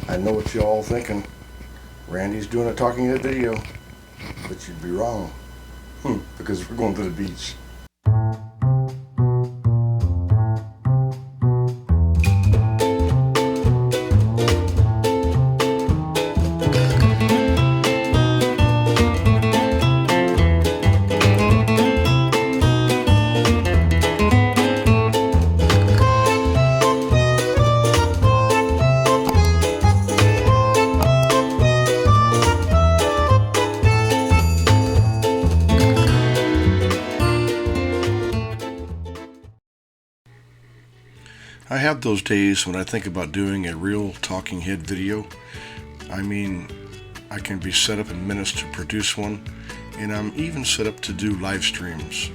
I know what you all thinking. Randy's doing a talking head video, but you'd be wrong. Because we're going to the beach. I have those days when I think about doing a real talking head video. I mean, I can be set up in minutes to produce one, and I'm even set up to do live streams.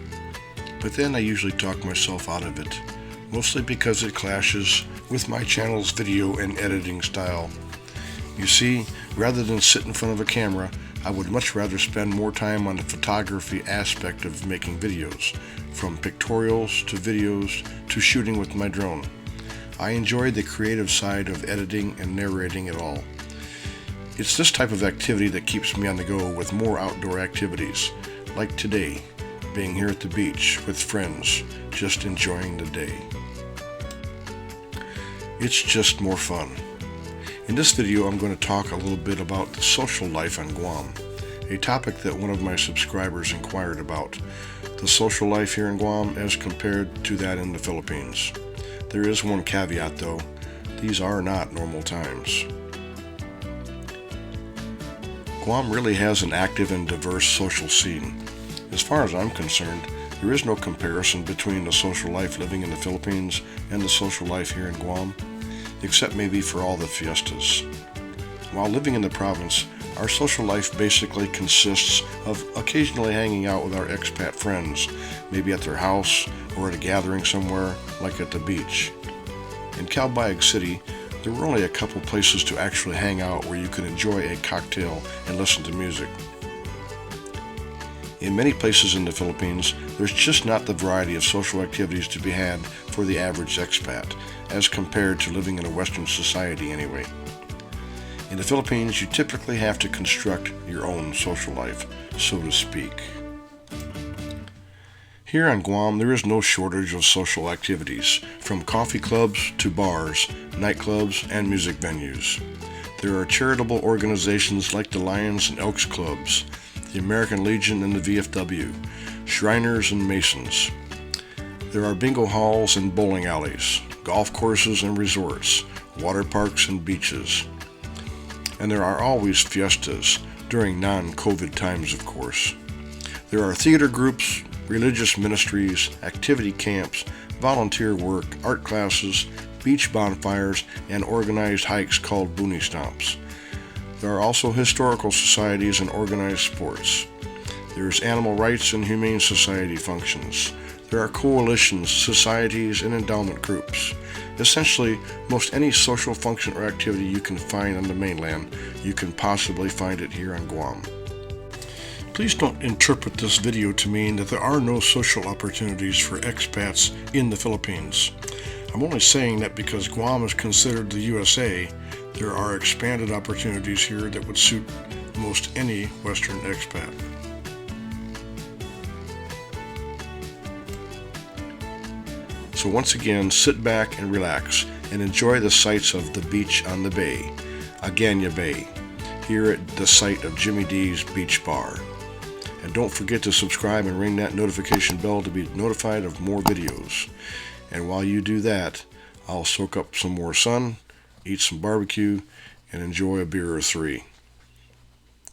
But then I usually talk myself out of it, mostly because it clashes with my channel's video and editing style. You see, rather than sit in front of a camera, I would much rather spend more time on the photography aspect of making videos, from pictorials to videos to shooting with my drone. I enjoy the creative side of editing and narrating it all. It's this type of activity that keeps me on the go with more outdoor activities, like today, being here at the beach with friends, just enjoying the day. It's just more fun. In this video, I'm going to talk a little bit about the social life on Guam, a topic that one of my subscribers inquired about, the social life here in Guam as compared to that in the Philippines. There is one caveat though, these are not normal times. Guam really has an active and diverse social scene. As far as I'm concerned, there is no comparison between the social life living in the Philippines and the social life here in Guam, except maybe for all the fiestas. While living in the province, our social life basically consists of occasionally hanging out with our expat friends, maybe at their house or at a gathering somewhere, like at the beach. In Calbayog City, there were only a couple places to actually hang out where you could enjoy a cocktail and listen to music. In many places in the Philippines, there's just not the variety of social activities to be had for the average expat, as compared to living in a Western society anyway. In the Philippines, you typically have to construct your own social life, so to speak. Here on Guam, there is no shortage of social activities, from coffee clubs to bars, nightclubs, and music venues. There are charitable organizations like the Lions and Elks Clubs, the American Legion and the VFW, Shriners and Masons. There are bingo halls and bowling alleys, golf courses and resorts, water parks and beaches. And there are always fiestas, during non-COVID times of course. There are theater groups, religious ministries, activity camps, volunteer work, art classes, beach bonfires, and organized hikes called boonie stomps. There are also historical societies and organized sports. There's animal rights and humane society functions. There are coalitions, societies, and endowment groups. Essentially, most any social function or activity you can find on the mainland, you can possibly find it here on Guam. Please don't interpret this video to mean that there are no social opportunities for expats in the Philippines. I'm only saying that because Guam is considered the USA, there are expanded opportunities here that would suit most any Western expat. So once again, sit back and relax and enjoy the sights of the beach on the bay, Agana Bay, here at the site of Jimmy D's Beach Bar. And don't forget to subscribe and ring that notification bell to be notified of more videos. And while you do that, I'll soak up some more sun, eat some barbecue, and enjoy a beer or three.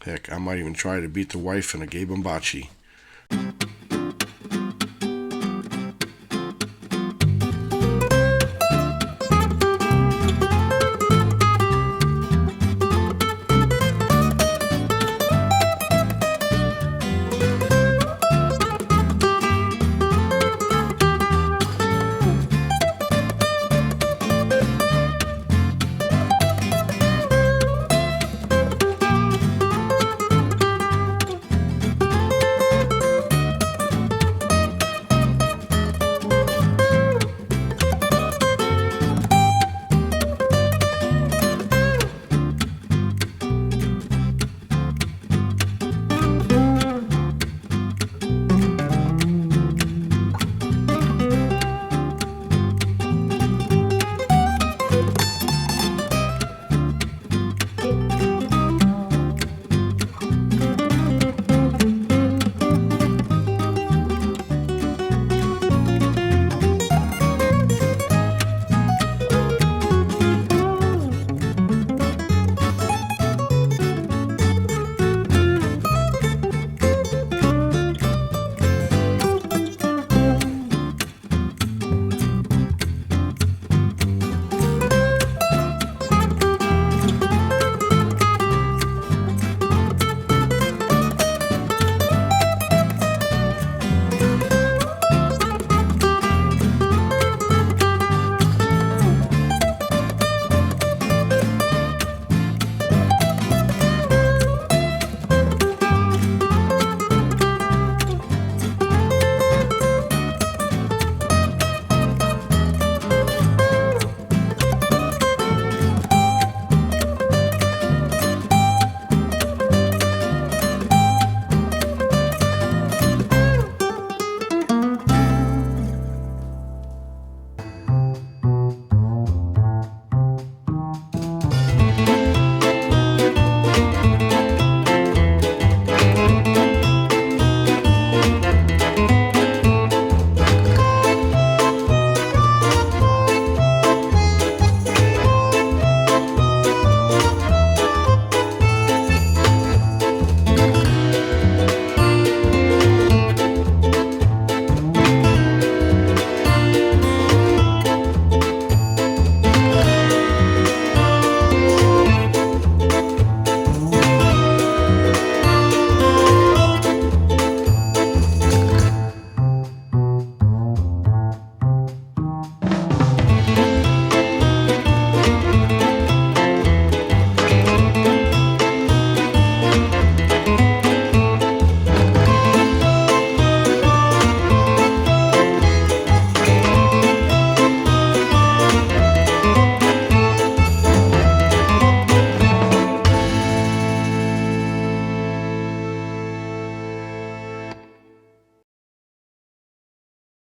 Heck, I might even try to beat the wife in a gay bambachi.